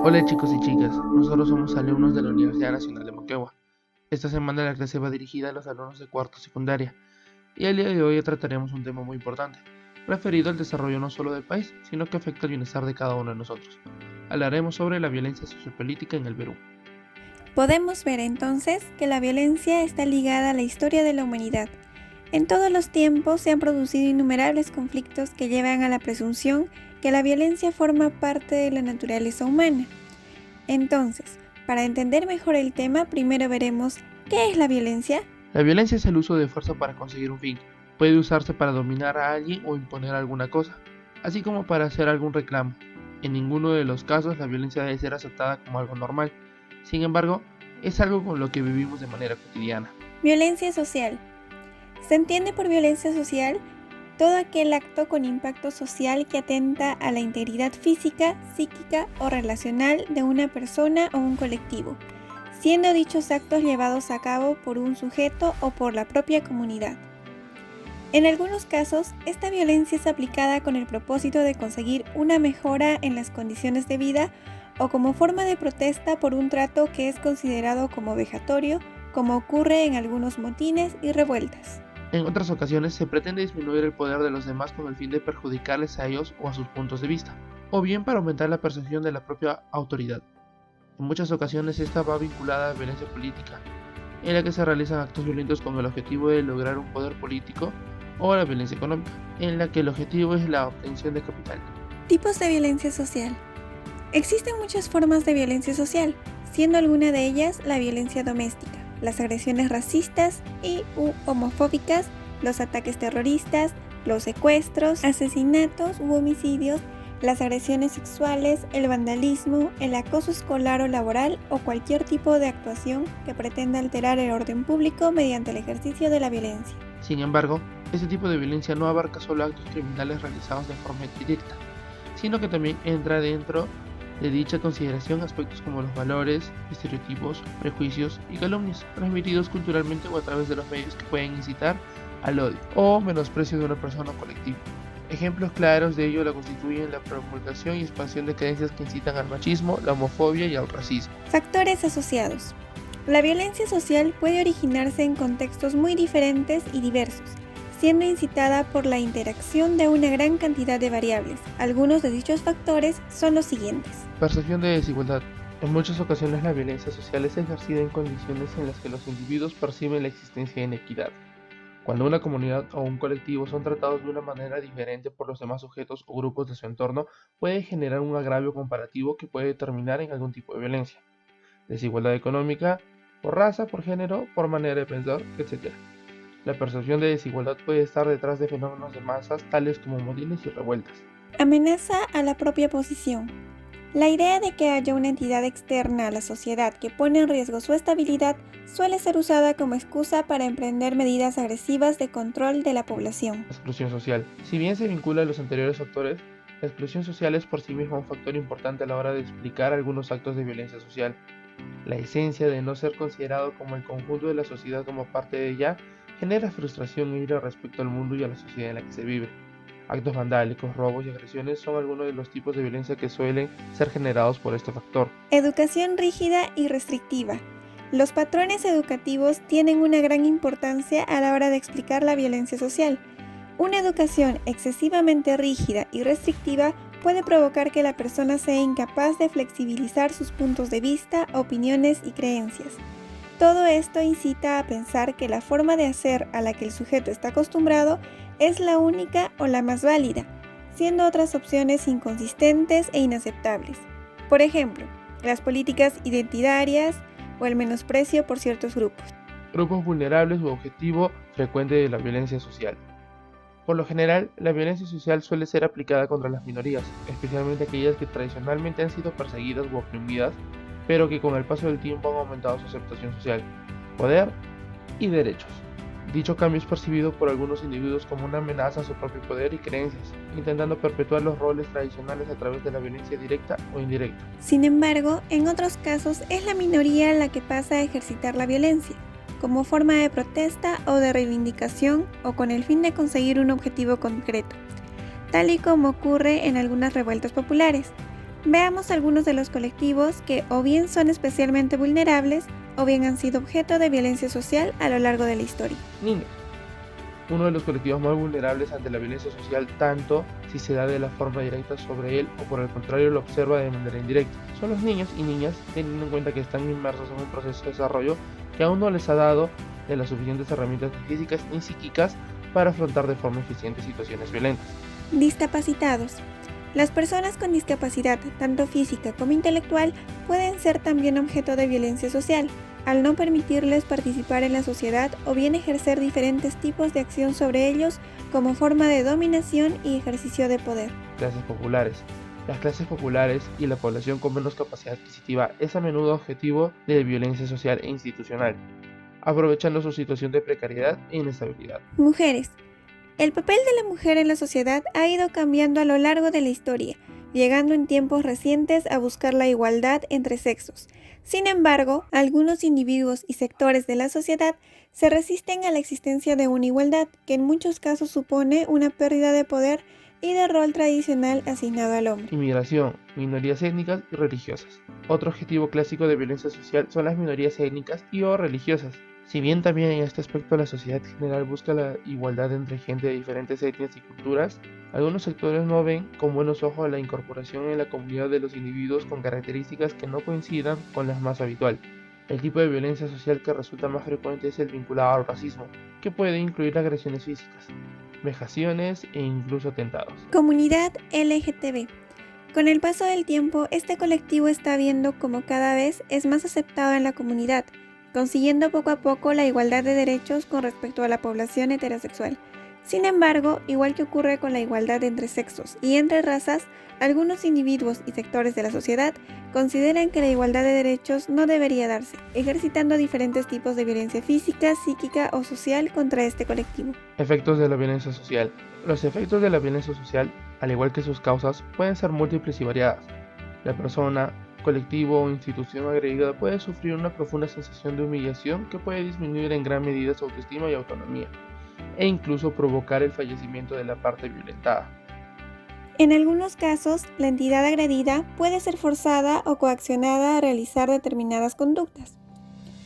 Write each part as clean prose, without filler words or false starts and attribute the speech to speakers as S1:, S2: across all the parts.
S1: Hola chicos y chicas, nosotros somos alumnos de la Universidad Nacional de Moquegua. Esta semana la clase va dirigida a los alumnos de cuarto secundaria y el día de hoy trataremos un tema muy importante, referido al desarrollo no solo del país, sino que afecta el bienestar de cada uno de nosotros. Hablaremos sobre la violencia sociopolítica en el Perú.
S2: Podemos ver entonces que la violencia está ligada a la historia de la humanidad. En todos los tiempos se han producido innumerables conflictos que llevan a la presunción que la violencia forma parte de la naturaleza humana. Entonces, para entender mejor el tema, primero veremos ¿qué es la violencia?
S1: La violencia es el uso de fuerza para conseguir un fin. Puede usarse para dominar a alguien o imponer alguna cosa, así como para hacer algún reclamo. En ninguno de los casos la violencia debe ser aceptada como algo normal. Sin embargo, es algo con lo que vivimos de manera cotidiana.
S2: Violencia social. Se entiende por violencia social todo aquel acto con impacto social que atenta a la integridad física, psíquica o relacional de una persona o un colectivo, siendo dichos actos llevados a cabo por un sujeto o por la propia comunidad. En algunos casos, esta violencia es aplicada con el propósito de conseguir una mejora en las condiciones de vida o como forma de protesta por un trato que es considerado como vejatorio, como ocurre en algunos motines y revueltas.
S1: En otras ocasiones se pretende disminuir el poder de los demás con el fin de perjudicarles a ellos o a sus puntos de vista, o bien para aumentar la percepción de la propia autoridad. En muchas ocasiones esta va vinculada a violencia política, en la que se realizan actos violentos con el objetivo de lograr un poder político, o la violencia económica, en la que el objetivo es la obtención de capital.
S2: Tipos de violencia social. Existen muchas formas de violencia social, siendo alguna de ellas la violencia doméstica, las agresiones racistas y homofóbicas, los ataques terroristas, los secuestros, asesinatos u homicidios, las agresiones sexuales, el vandalismo, el acoso escolar o laboral o cualquier tipo de actuación que pretenda alterar el orden público mediante el ejercicio de la violencia.
S1: Sin embargo, este tipo de violencia no abarca solo actos criminales realizados de forma directa, sino que también entra dentro de dicha consideración aspectos como los valores, estereotipos, prejuicios y calumnias transmitidos culturalmente o a través de los medios que pueden incitar al odio o menosprecio de una persona o colectivo. Ejemplos claros de ello la constituyen la promulgación y expansión de creencias que incitan al machismo, la homofobia y al racismo.
S2: Factores asociados. La violencia social puede originarse en contextos muy diferentes y diversos, siendo incitada por la interacción de una gran cantidad de variables. Algunos de dichos factores son los siguientes.
S1: Percepción de desigualdad. En muchas ocasiones la violencia social es ejercida en condiciones en las que los individuos perciben la existencia de inequidad. Cuando una comunidad o un colectivo son tratados de una manera diferente por los demás sujetos o grupos de su entorno, puede generar un agravio comparativo que puede terminar en algún tipo de violencia. Desigualdad económica, por raza, por género, por manera de pensar, etc. La percepción de desigualdad puede estar detrás de fenómenos de masas tales como motines y revueltas.
S2: Amenaza a la propia posición. La idea de que haya una entidad externa a la sociedad que pone en riesgo su estabilidad suele ser usada como excusa para emprender medidas agresivas de control de la población.
S1: Exclusión social. Si bien se vincula a los anteriores factores, la exclusión social es por sí misma un factor importante a la hora de explicar algunos actos de violencia social. La esencia de no ser considerado como el conjunto de la sociedad como parte de ella genera frustración e ira respecto al mundo y a la sociedad en la que se vive. Actos vandálicos, robos y agresiones son algunos de los tipos de violencia que suelen ser generados por este factor.
S2: Educación rígida y restrictiva. Los patrones educativos tienen una gran importancia a la hora de explicar la violencia social. Una educación excesivamente rígida y restrictiva puede provocar que la persona sea incapaz de flexibilizar sus puntos de vista, opiniones y creencias. Todo esto incita a pensar que la forma de hacer a la que el sujeto está acostumbrado es la única o la más válida, siendo otras opciones inconsistentes e inaceptables. Por ejemplo, las políticas identitarias o el menosprecio por ciertos grupos.
S1: Grupos vulnerables u objetivo frecuente de la violencia social. Por lo general, la violencia social suele ser aplicada contra las minorías, especialmente aquellas que tradicionalmente han sido perseguidas u oprimidas, pero que con el paso del tiempo han aumentado su aceptación social, poder y derechos. Dicho cambio es percibido por algunos individuos como una amenaza a su propio poder y creencias, intentando perpetuar los roles tradicionales a través de la violencia directa o indirecta.
S2: Sin embargo, en otros casos es la minoría la que pasa a ejercitar la violencia, como forma de protesta o de reivindicación o con el fin de conseguir un objetivo concreto, tal y como ocurre en algunas revueltas populares. Veamos algunos de los colectivos que o bien son especialmente vulnerables o bien han sido objeto de violencia social a lo largo de la historia.
S1: Niños. Uno de los colectivos más vulnerables ante la violencia social, tanto si se da de la forma directa sobre él o por el contrario lo observa de manera indirecta. Son los niños y niñas, teniendo en cuenta que están inmersos en un proceso de desarrollo que aún no les ha dado de las suficientes herramientas ni físicas ni psíquicas para afrontar de forma eficiente situaciones violentas.
S2: Discapacitados. Las personas con discapacidad, tanto física como intelectual, pueden ser también objeto de violencia social, al no permitirles participar en la sociedad o bien ejercer diferentes tipos de acción sobre ellos como forma de dominación y ejercicio de poder.
S1: Clases populares. Las clases populares y la población con menos capacidad adquisitiva es a menudo objetivo de violencia social e institucional, aprovechando su situación de precariedad e inestabilidad.
S2: Mujeres. El papel de la mujer en la sociedad ha ido cambiando a lo largo de la historia, llegando en tiempos recientes a buscar la igualdad entre sexos. Sin embargo, algunos individuos y sectores de la sociedad se resisten a la existencia de una igualdad, que en muchos casos supone una pérdida de poder y de rol tradicional asignado al hombre.
S1: Inmigración, minorías étnicas y religiosas. Otro objetivo clásico de violencia social son las minorías étnicas y o religiosas. Si bien también en este aspecto la sociedad general busca la igualdad entre gente de diferentes etnias y culturas, algunos sectores no ven con buenos ojos la incorporación en la comunidad de los individuos con características que no coincidan con las más habituales. El tipo de violencia social que resulta más frecuente es el vinculado al racismo, que puede incluir agresiones físicas, vejaciones e incluso atentados.
S2: Comunidad LGTB. Con el paso del tiempo, este colectivo está viendo como cada vez es más aceptado en la comunidad, consiguiendo poco a poco la igualdad de derechos con respecto a la población heterosexual. Sin embargo, igual que ocurre con la igualdad entre sexos y entre razas, algunos individuos y sectores de la sociedad consideran que la igualdad de derechos no debería darse, ejercitando diferentes tipos de violencia física, psíquica o social contra este colectivo.
S1: Efectos de la violencia social. Los efectos de la violencia social, al igual que sus causas, pueden ser múltiples y variadas. La persona, colectivo o institución agredida puede sufrir una profunda sensación de humillación que puede disminuir en gran medida su autoestima y autonomía, e incluso provocar el fallecimiento de la parte violentada.
S2: En algunos casos, la entidad agredida puede ser forzada o coaccionada a realizar determinadas conductas,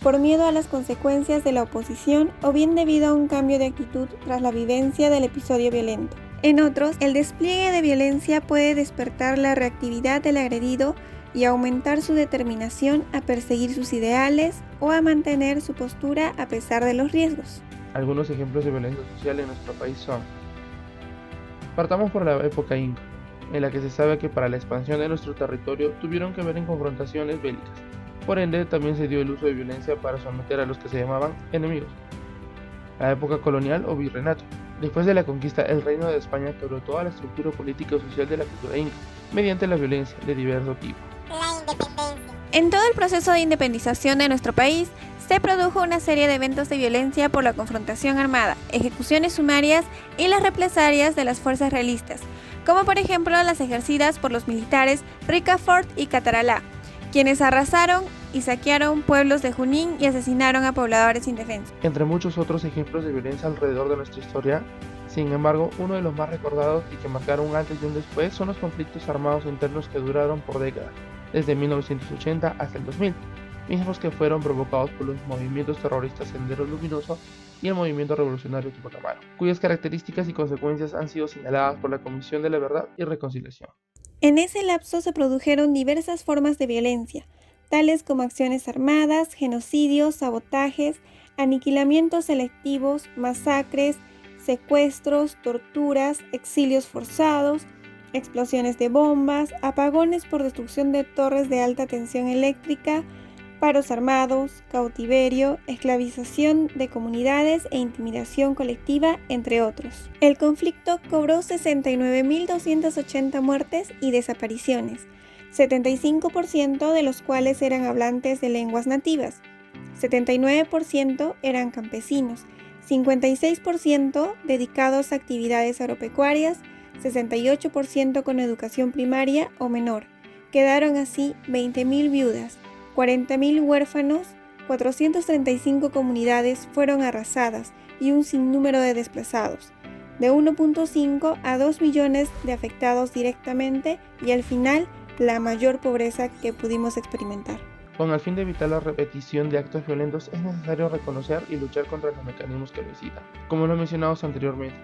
S2: por miedo a las consecuencias de la oposición o bien debido a un cambio de actitud tras la vivencia del episodio violento. En otros, el despliegue de violencia puede despertar la reactividad del agredido y aumentar su determinación a perseguir sus ideales o a mantener su postura a pesar de los riesgos.
S1: Algunos ejemplos de violencia social en nuestro país son: partamos por la época inca, en la que se sabe que para la expansión de nuestro territorio tuvieron que ver en confrontaciones bélicas. Por ende, también se dio el uso de violencia para someter a los que se llamaban enemigos. La época colonial o virreinato. Después de la conquista, el Reino de España quebró toda la estructura política y social de la cultura inca, mediante la violencia de diverso tipo.
S2: La independencia. En todo el proceso de independización de nuestro país, se produjo una serie de eventos de violencia por la confrontación armada, ejecuciones sumarias y las represalias de las fuerzas realistas, como por ejemplo las ejercidas por los militares Ricafort y Cataralá, quienes arrasaron y saquearon pueblos de Junín y asesinaron a pobladores indefensos.
S1: Entre muchos otros ejemplos de violencia alrededor de nuestra historia, sin embargo, uno de los más recordados y que marcaron un antes y un después son los conflictos armados internos que duraron por décadas, desde 1980 hasta el 2000, mismos que fueron provocados por los movimientos terroristas Sendero Luminoso y el movimiento revolucionario Tupac Amaru, cuyas características y consecuencias han sido señaladas por la Comisión de la Verdad y Reconciliación.
S2: En ese lapso se produjeron diversas formas de violencia, tales como acciones armadas, genocidios, sabotajes, aniquilamientos selectivos, masacres, secuestros, torturas, exilios forzados, explosiones de bombas, apagones por destrucción de torres de alta tensión eléctrica, paros armados, cautiverio, esclavización de comunidades e intimidación colectiva, entre otros. El conflicto cobró 69.280 muertes y desapariciones, 75% de los cuales eran hablantes de lenguas nativas, 79% eran campesinos, 56% dedicados a actividades agropecuarias, 68% con educación primaria o menor. Quedaron así 20.000 viudas, 40.000 huérfanos, 435 comunidades fueron arrasadas y un sinnúmero de desplazados, de 1.5 a 2 millones de afectados directamente y al final la mayor pobreza que pudimos experimentar.
S1: Con el fin de evitar la repetición de actos violentos, es necesario reconocer y luchar contra los mecanismos que lo incitan, como lo mencionamos anteriormente,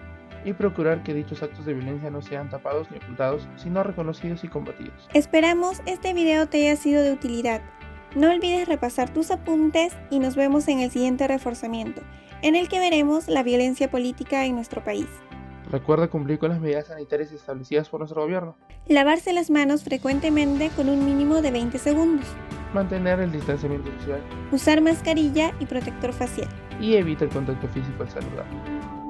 S1: y procurar que dichos actos de violencia no sean tapados ni ocultados, sino reconocidos y combatidos.
S2: Esperamos este video te haya sido de utilidad. No olvides repasar tus apuntes y nos vemos en el siguiente reforzamiento, en el que veremos la violencia política en nuestro país.
S1: Recuerda cumplir con las medidas sanitarias establecidas por nuestro gobierno.
S2: Lavarse las manos frecuentemente con un mínimo de 20 segundos.
S1: Mantener el distanciamiento social.
S2: Usar mascarilla y protector facial.
S1: Y evita el contacto físico al saludar.